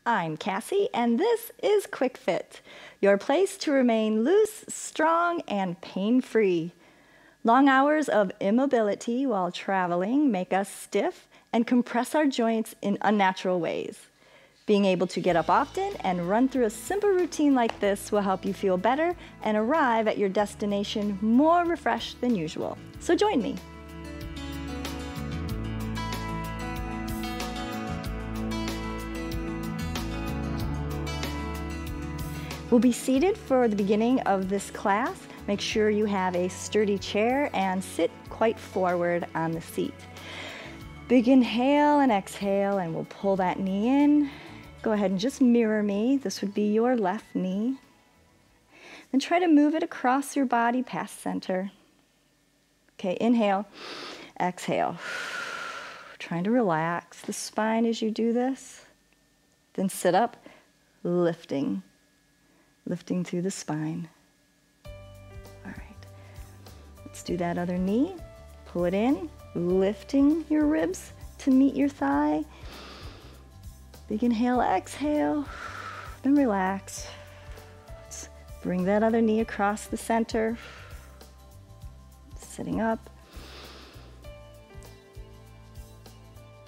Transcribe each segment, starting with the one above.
I'm Cassie, and this is Quick Fit, your place to remain loose, strong, and pain-free. Long hours of immobility while traveling make us stiff and compress our joints in unnatural ways. Being able to get up often and run through a simple routine like this will help you feel better and arrive at your destination more refreshed than usual. So join me. We'll be seated for the beginning of this class. Make sure you have a sturdy chair and sit quite forward on the seat. Big inhale and exhale, and we'll pull that knee in. Go ahead and just mirror me. This would be your left knee. Then try to move it across your body past center. Okay, inhale, exhale. Trying to relax the spine as you do this. Then sit up, lifting through the spine. All right, let's do that other knee. Pull it in, lifting your ribs to meet your thigh. Big inhale, exhale, then relax. Let's bring that other knee across the center. Sitting up.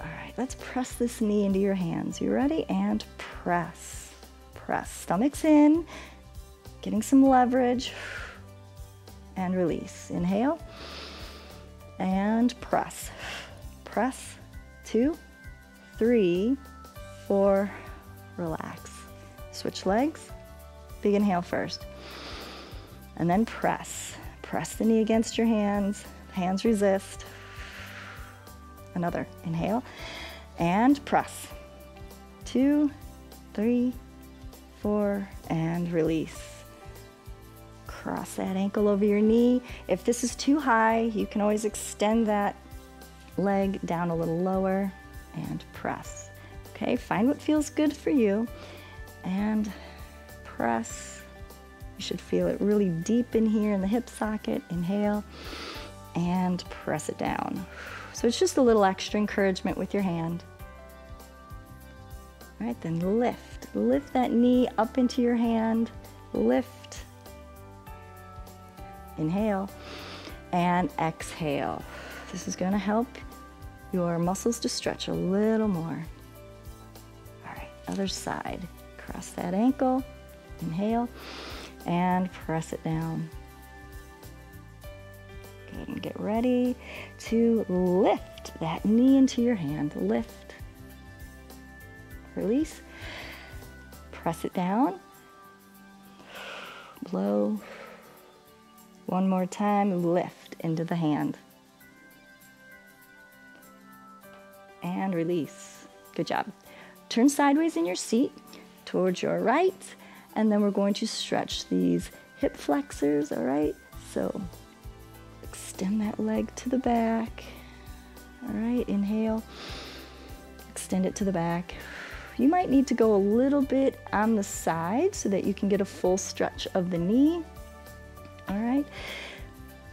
All right, let's press this knee into your hands. You ready? And press. Press, stomach's in, getting some leverage, and release. Inhale, and press. Press, 2, 3, 4, relax. Switch legs, big inhale first, and then press. Press the knee against your hands, hands resist. Another inhale, and press. 2, 3, 4, and release. Cross that ankle over your knee. If this is too high, you can always extend that leg down a little lower and press. Okay, find what feels good for you and press. You should feel it really deep in here in the hip socket. Inhale and press it down. So it's just a little extra encouragement with your hand. All right, then lift. Lift that knee up into your hand. Lift. Inhale and exhale. This is going to help your muscles to stretch a little more. All right, other side. Cross that ankle. Inhale and press it down. Good, and get ready to lift that knee into your hand. Lift. Release, press it down, blow. One more time, lift into the hand. And release. Good job. Turn sideways in your seat towards your right, and then we're going to stretch these hip flexors, all right? So extend that leg to the back. All right, inhale, extend it to the back. You might need to go a little bit on the side so that you can get a full stretch of the knee. All right,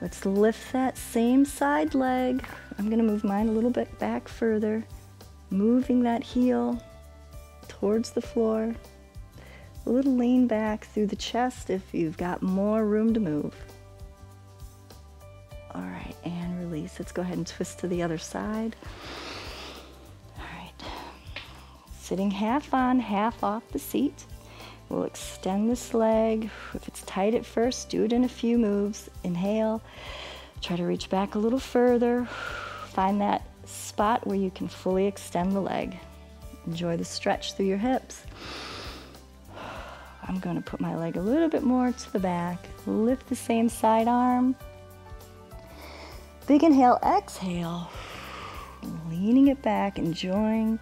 let's lift that same side leg. I'm gonna move mine a little bit back further, moving that heel towards the floor. A little lean back through the chest if you've got more room to move. All right, and release. Let's go ahead and twist to the other side. Sitting half on, half off the seat. We'll extend this leg. If it's tight at first, do it in a few moves. Inhale, try to reach back a little further. Find that spot where you can fully extend the leg. Enjoy the stretch through your hips. I'm going to put my leg a little bit more to the back. Lift the same side arm. Big inhale, exhale. Leaning it back, enjoying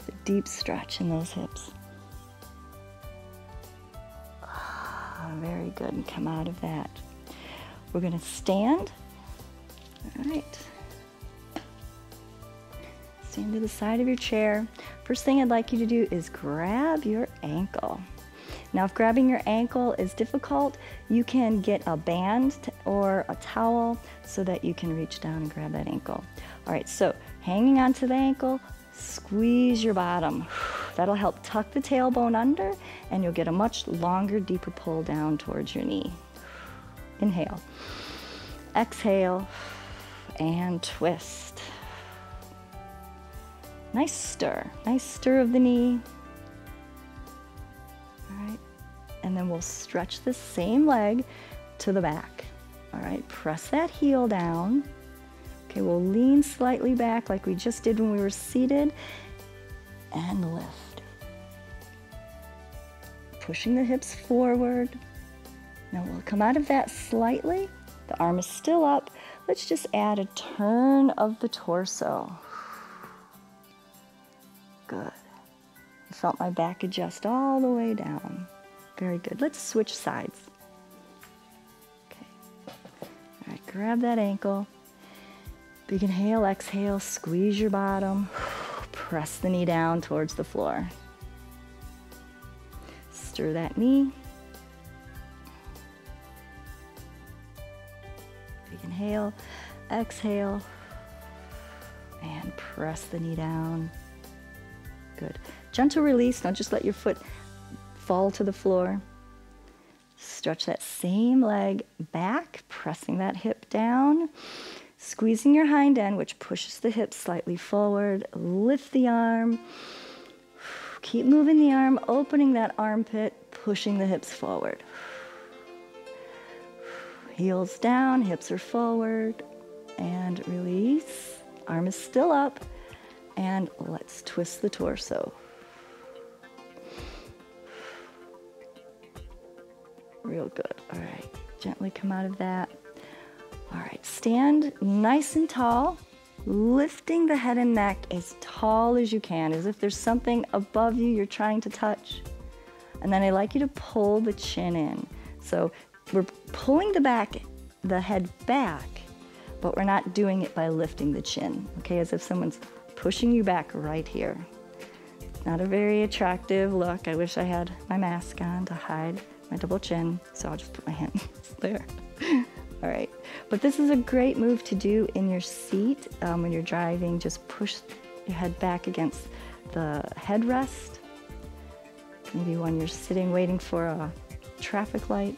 the deep stretch in those hips. Very good, and come out of that. We're going to stand. All right. Stand to the side of your chair. First thing I'd like you to do is grab your ankle. Now, if grabbing your ankle is difficult, you can get a band or a towel so that you can reach down and grab that ankle. All right, so hanging onto the ankle, squeeze your bottom. That'll help tuck the tailbone under, and you'll get a much longer, deeper pull down towards your knee. Inhale. Exhale, and twist. Nice stir of the knee. All right, and then we'll stretch the same leg to the back. All right, press that heel down. Okay, we'll lean slightly back like we just did when we were seated, and lift. Pushing the hips forward. Now we'll come out of that slightly. The arm is still up. Let's just add a turn of the torso. Good. I felt my back adjust all the way down. Very good. Let's switch sides. Okay. All right, grab that ankle. Big inhale, exhale, squeeze your bottom. Press the knee down towards the floor. Stir that knee. Big inhale, exhale, and press the knee down. Good. Gentle release. Don't just let your foot fall to the floor. Stretch that same leg back, pressing that hip down. Squeezing your hind end, which pushes the hips slightly forward. Lift the arm. Keep moving the arm, opening that armpit, pushing the hips forward. Heels down, hips are forward, and release. Arm is still up, and let's twist the torso. Real good. All right, gently come out of that. All right, stand nice and tall, lifting the head and neck as tall as you can, as if there's something above you you're trying to touch. And then I'd like you to pull the chin in. So we're pulling the head back, but we're not doing it by lifting the chin, okay? As if someone's pushing you back right here. Not a very attractive look. I wish I had my mask on to hide my double chin, so I'll just put my hands there. All right, but this is a great move to do in your seat when you're driving. Just push your head back against the headrest. Maybe when you're sitting waiting for a traffic light.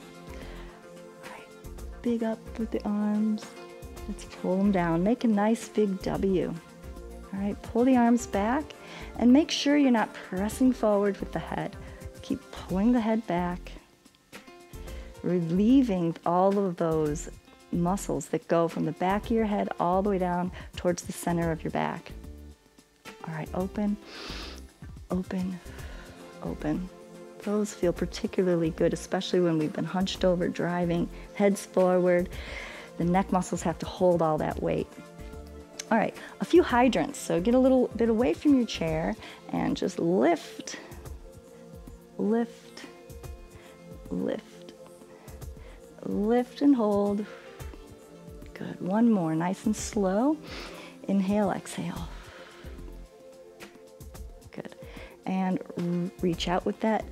All right, big up with the arms. Let's pull them down. Make a nice big W. All right, pull the arms back and make sure you're not pressing forward with the head. Keep pulling the head back, relieving all of those muscles that go from the back of your head all the way down towards the center of your back. All right, open, open, open. Those feel particularly good, especially when we've been hunched over driving, heads forward. The neck muscles have to hold all that weight. All right, a few hydrants. So get a little bit away from your chair and just lift, lift, lift, lift and hold. Good, one more, nice and slow. Inhale, exhale. Good, and reach out with that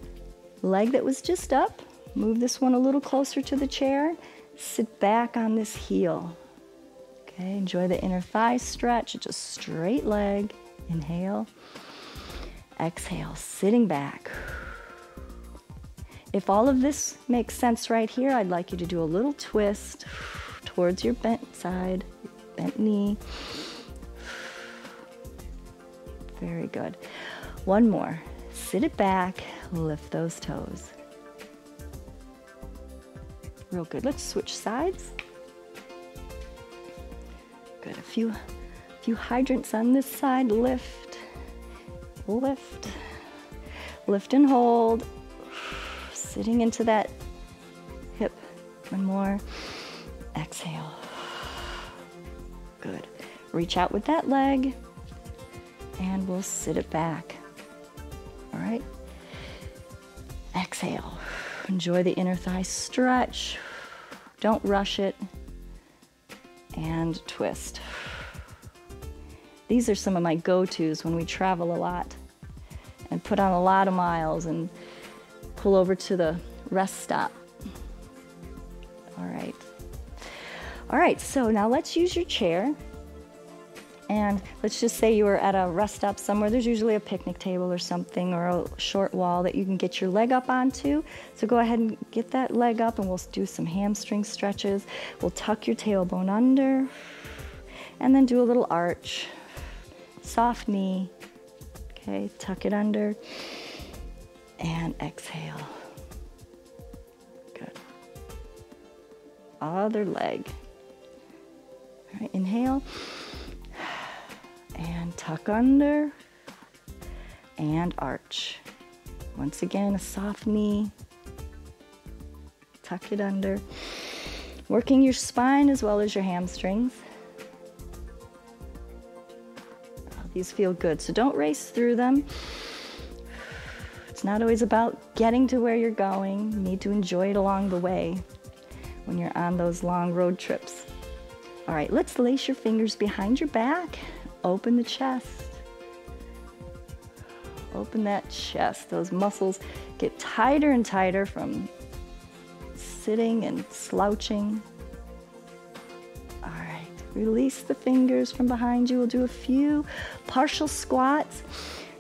leg that was just up. Move this one a little closer to the chair. Sit back on this heel. Okay, enjoy the inner thigh stretch. It's a straight leg. Inhale, exhale, sitting back. If all of this makes sense right here, I'd like you to do a little twist towards your bent side, bent knee. Very good. One more. Sit it back, lift those toes. Real good. Let's switch sides. Good. A few hydrants on this side. Lift, lift, lift and hold. Sitting into that hip. One more. Exhale. Good. Reach out with that leg and we'll sit it back. All right. Exhale. Enjoy the inner thigh stretch. Don't rush it. And twist. These are some of my go-tos when we travel a lot and put on a lot of miles and pull over to the rest stop. All right. All right, so now let's use your chair And let's just say you were at a rest stop somewhere. There's usually a picnic table or something, or a short wall that you can get your leg up onto. So go ahead and get that leg up, and we'll do some hamstring stretches. We'll tuck your tailbone under, and then do a little arch. Soft knee. Okay, tuck it under, and exhale. Good. Other leg. All right, inhale. And tuck under and arch. Once again, a soft knee. Tuck it under. Working your spine as well as your hamstrings. These feel good, so don't race through them. It's not always about getting to where you're going. You need to enjoy it along the way when you're on those long road trips. All right, let's lace your fingers behind your back. Open the chest. Open that chest. Those muscles get tighter and tighter from sitting and slouching. All right, release the fingers from behind you. We'll do a few partial squats.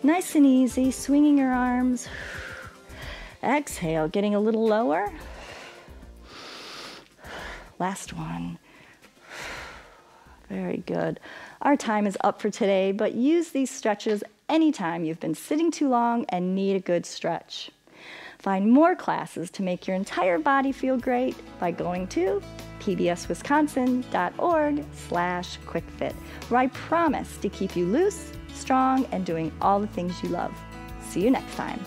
Nice and easy, swinging your arms. Exhale, getting a little lower. Last one. Very good. Our time is up for today, but use these stretches anytime you've been sitting too long and need a good stretch. Find more classes to make your entire body feel great by going to pbswisconsin.org/quickfit, where I promise to keep you loose, strong, and doing all the things you love. See you next time.